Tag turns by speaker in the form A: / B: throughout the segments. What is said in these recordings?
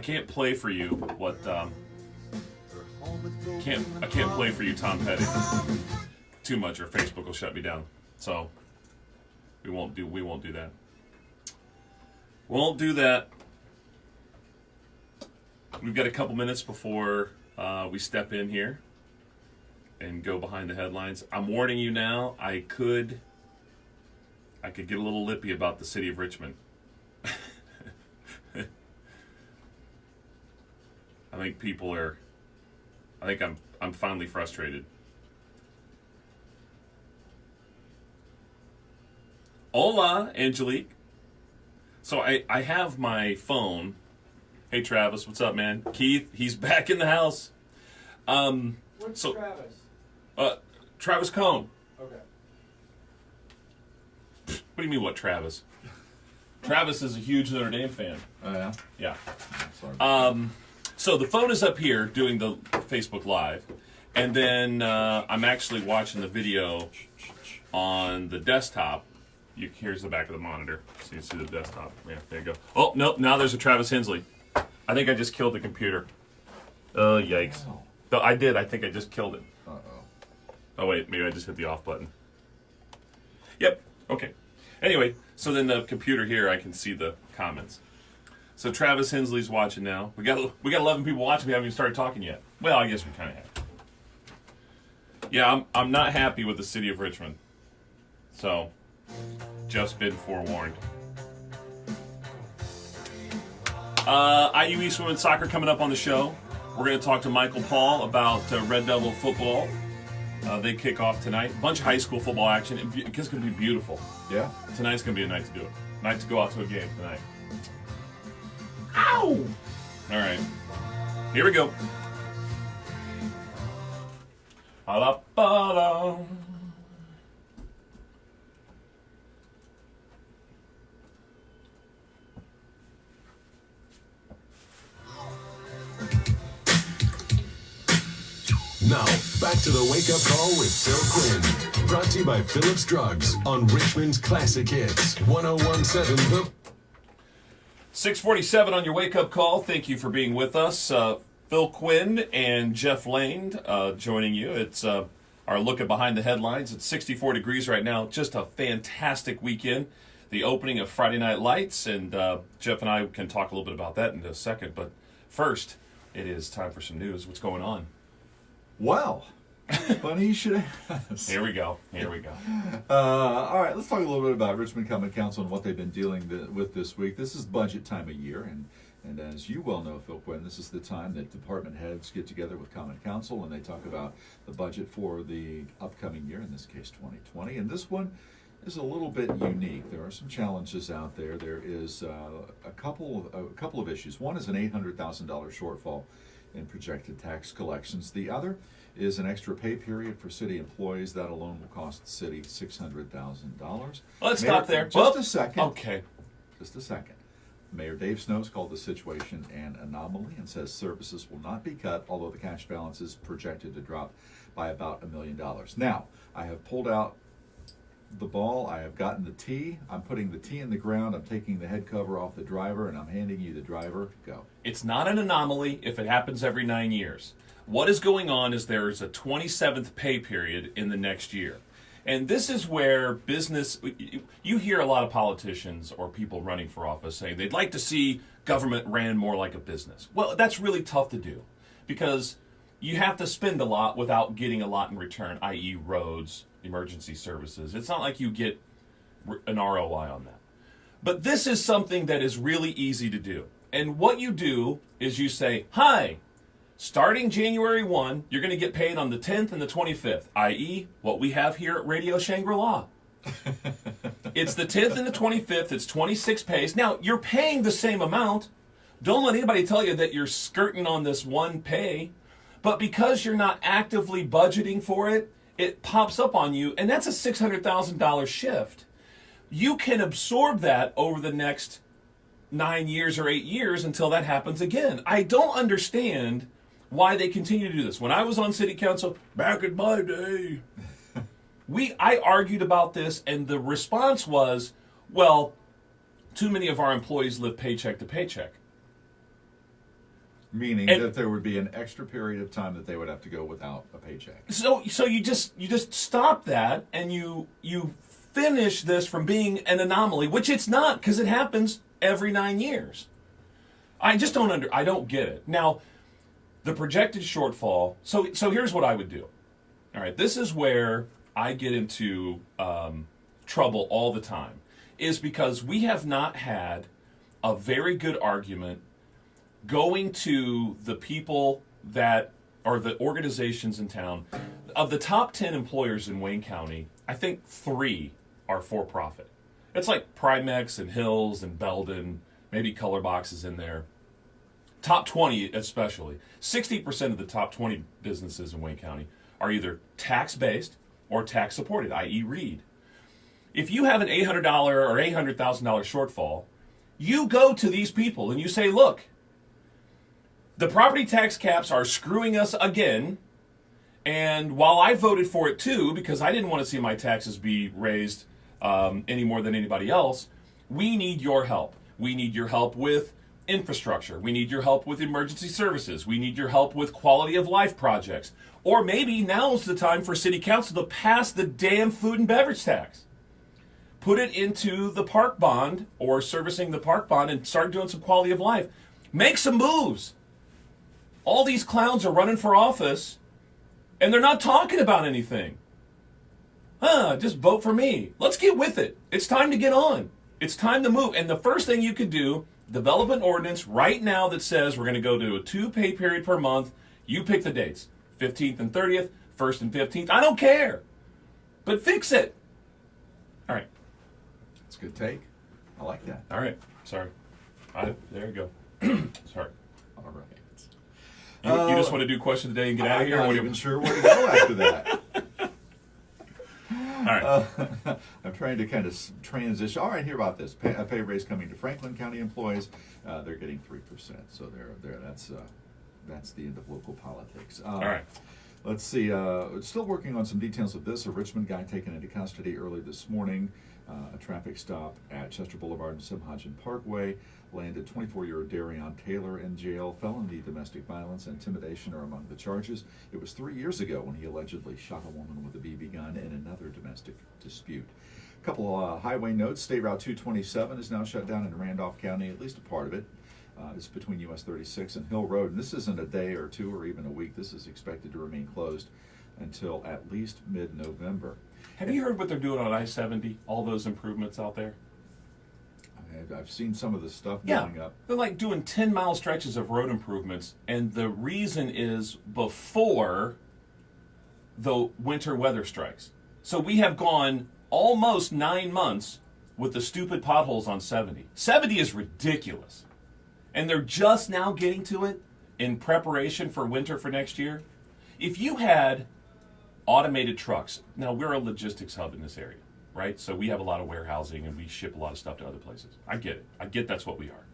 A: can't play for you what I can't play for you Tom Petty too much, or Facebook will shut me down. So we won't do that. Won't do that. We've got a couple minutes before we step in here and go behind the headlines. I'm warning you now, I could get a little lippy about the city of Richmond. I'm finally frustrated. Hola, Angelique. So I have my phone. Hey, Travis, what's up, man? Keith, he's back in the house.
B: What's Travis?
A: Travis Cohn.
B: Okay.
A: What do you mean, what Travis? Travis is a huge Notre Dame fan.
C: Oh, yeah?
A: Yeah.
C: Sorry.
A: So the phone is up here doing the Facebook Live, and then I'm actually watching the video on the desktop. Here's the back of the monitor, so you see the desktop. Yeah, there you go. Oh, nope, now there's a Travis Hensley. I think I just killed the computer. Oh, yikes.
C: Oh.
A: No, I did. I think I just killed it.
C: Uh-oh.
A: Oh, wait, maybe I just hit the off button. Yep, okay. Anyway, so then the computer here, I can see the comments. So Travis Hensley's watching now. We got 11 people watching. We haven't even started talking yet. Well, I guess we kind of have. Yeah, I'm not happy with the city of Richmond. So, just been forewarned. IU East Women's Soccer coming up on the show. We're going to talk to Michael Paul about Red Devil football. They kick off tonight. A bunch of high school football action. It's going to be beautiful.
C: Yeah?
A: Tonight's going to be a night to do it. Night to go out to a game tonight. Ow! All right. Here we go. Ba-da-ba-da.
D: Now, back to the Wake Up Call with Phil Quinn. Brought to you by Phillips Drugs on Richmond's Classic Hits. 1017 The...
A: 647 on your wake-up call. Thank you for being with us. Phil Quinn and Jeff Lane joining you. It's our look at behind the headlines. It's 64 degrees right now. Just a fantastic weekend. The opening of Friday Night Lights, and Jeff and I can talk a little bit about that in a second. But first, it is time for some news. What's going on?
C: Well, funny you should ask.
A: Here we go.
C: All right, let's talk a little bit about Richmond Common Council and what they've been dealing with this week. This is budget time of year, and as you well know, Phil Quinn, this is the time that department heads get together with Common Council and they talk about the budget for the upcoming year, in this case 2020. And this one is a little bit unique. There are some challenges out there. There is a couple of issues. One is an $800,000 shortfall in projected tax collections. The other is an extra pay period for city employees. That alone will cost the city $600,000.
A: Let's stop there.
C: Just a second.
A: Okay.
C: Just a second. Mayor Dave Snow's called the situation an anomaly and says services will not be cut, although the cash balance is projected to drop by about $1 million. Now, I have pulled out the ball. I have gotten the tee. I'm putting the tee in the ground. I'm taking the head cover off the driver, and I'm handing you the driver. Go.
A: It's not an anomaly if it happens every 9 years. What is going on is there is a 27th pay period in the next year. And this is where business, you hear a lot of politicians or people running for office saying they'd like to see government ran more like a business. Well, that's really tough to do because you have to spend a lot without getting a lot in return, i.e. roads, emergency services. It's not like you get an ROI on that. But this is something that is really easy to do. And what you do is you say, hi, starting January 1, you're going to get paid on the 10th and the 25th, i.e. what we have here at Radio Shangri-La. It's the 10th and the 25th. It's 26 pays. Now, you're paying the same amount. Don't let anybody tell you that you're skirting on this one pay. But because you're not actively budgeting for it, it pops up on you, and that's a $600,000 shift. You can absorb that over the next 9 years or 8 years until that happens again. I don't understand why they continue to do this. When I was on city council, back in my day, I argued about this, and the response was, well, too many of our employees live paycheck to paycheck.
C: Meaning that there would be an extra period of time that they would have to go without a paycheck.
A: So you just stop that, and you finish this from being an anomaly, which it's not, because it happens every 9 years. I just I don't get it. Now, the projected shortfall. So here's what I would do. All right, this is where I get into trouble all the time, is because we have not had a very good argument going to the people that are the organizations in town. Of the top 10 employers in Wayne County, I think 3 are for-profit. It's like Primex and Hills and Belden, maybe Color Boxes in there. Top 20 especially. 60% of the top 20 businesses in Wayne County are either tax-based or tax-supported, i.e. Reed. If you have an $800 or $800,000 shortfall, you go to these people and you say, look, the property tax caps are screwing us again, and while I voted for it too, because I didn't want to see my taxes be raised any more than anybody else, we need your help. We need your help with infrastructure. We need your help with emergency services. We need your help with quality of life projects. Or maybe now's the time for city council to pass the damn food and beverage tax. Put it into the park bond or servicing the park bond and start doing some quality of life. Make some moves. All these clowns are running for office and they're not talking about anything. Just vote for me. Let's get with it. It's time to get on. It's time to move. And the first thing you can do, develop an ordinance right now that says we're going to go to a 2 pay period per month. You pick the dates, 15th and 30th, 1st and 15th. I don't care. But fix it. All right.
C: That's a good take. I like that.
A: All right. Sorry. There you go. Sorry.
C: All right.
A: You just want to do question of the day and get out of here?
C: I'm not even sure where to go after that.
A: All right.
C: I'm trying to kind of transition. All right, hear about this. A pay raise coming to Franklin County employees. They're getting 3%. So that's the end of local politics.
A: All right.
C: Let's see. Still working on some details of this. A Richmond guy taken into custody early this morning. A traffic stop at Chester Boulevard and Simhodgen Parkway. Landed 24-year-old Darion Taylor in jail. Felony domestic violence and intimidation are among the charges. It was 3 years ago when he allegedly shot a woman with a BB gun in another domestic dispute. A couple highway notes. State Route 227 is now shut down in Randolph County, at least a part of it. It's between US 36 and Hill Road. And this isn't a day or two or even a week. This is expected to remain closed until at least mid-November.
A: Have you heard what they're doing on I-70? All those improvements out there?
C: I've seen some of the stuff
A: Yeah,
C: going up.
A: they're like doing 10-mile stretches of road improvements, and the reason is before the winter weather strikes. So we have gone almost 9 months with the stupid potholes on 70. 70 is ridiculous. And they're just now getting to it in preparation for winter for next year. If you had automated trucks, now we're a logistics hub in this area, right? So we have a lot of warehousing and we ship a lot of stuff to other places. I get it. I get that's what we are.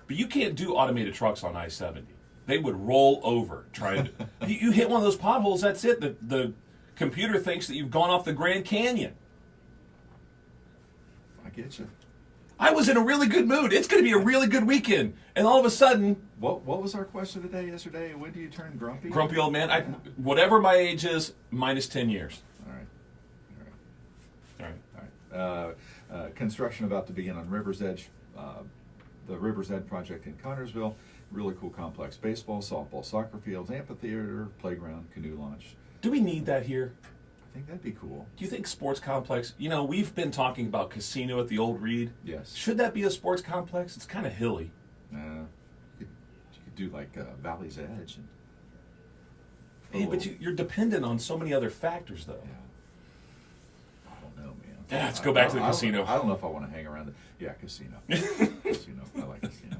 A: But you can't do automated trucks on I-70. They would roll over trying to... you hit one of those potholes, that's it. The computer thinks that you've gone off the Grand Canyon.
C: I get you.
A: I was in a really good mood. It's going to be a really good weekend. And all of a sudden...
C: What was our question today, yesterday? When do you turn grumpy?
A: Grumpy old man. Whatever my age is, minus 10 years.
C: All right.
A: All right.
C: Construction about to begin on River's Edge. The River's Edge project in Connersville. Really cool complex. Baseball, softball, soccer fields, amphitheater, playground, canoe launch.
A: Do we need that here?
C: I think that'd be cool.
A: Do you think sports complex... You know, we've been talking about casino at the old Reed.
C: Yes.
A: Should that be a sports complex? It's kind of hilly.
C: You could do like Valley's Edge. And
A: Hey, but you're dependent on so many other factors, though.
C: Yeah. I don't know, man.
A: Yeah, let's go back to the casino.
C: I don't know if I want to hang around. Casino. Casino. I like casino.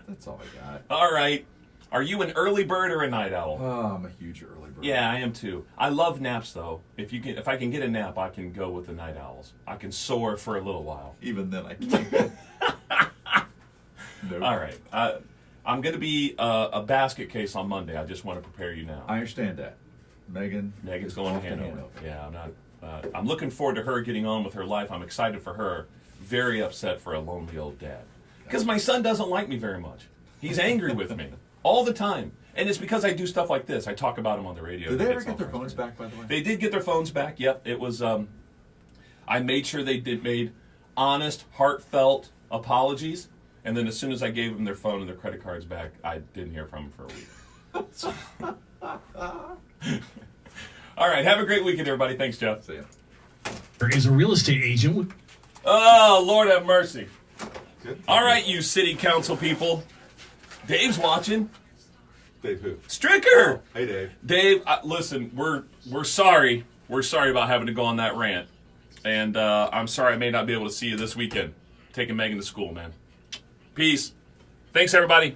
C: That's all I got.
A: All right. Are you an early bird or a night owl?
C: Oh, I'm a huge early bird.
A: Yeah, I am too. I love naps, though. If I can get a nap, I can go with the night owls. I can soar for a little while.
C: Even then, I can't. Nope.
A: All right. I'm going to be a basket case on Monday. I just want to prepare you now.
C: I understand that.
A: Megan's going to
C: off
A: Hanover. Yeah, I'm not. I'm looking forward to her getting on with her life. I'm excited for her. Very upset for a lonely old dad. Because my son doesn't like me very much. He's angry with me all the time. And it's because I do stuff like this. I talk about him on the radio.
C: Did they
A: He
C: ever
A: gets
C: get
A: all
C: their phones
A: frustrated.
C: back, by the way?
A: They did get their phones back. Yep. It was, I made sure they made honest, heartfelt apologies. And then as soon as I gave them their phone and their credit cards back, I didn't hear from them for a week. All right. Have a great weekend, everybody. Thanks, Jeff.
C: See ya.
E: Is a real estate agent with
A: Oh, Lord have mercy.
C: Good.
A: All right, you city council people. Dave's watching.
C: Dave who?
A: Stricker.
C: Hey, Dave.
A: Dave, listen, we're sorry. We're sorry about having to go on that rant. And I'm sorry I may not be able to see you this weekend. Taking Megan to school, man. Peace. Thanks, everybody.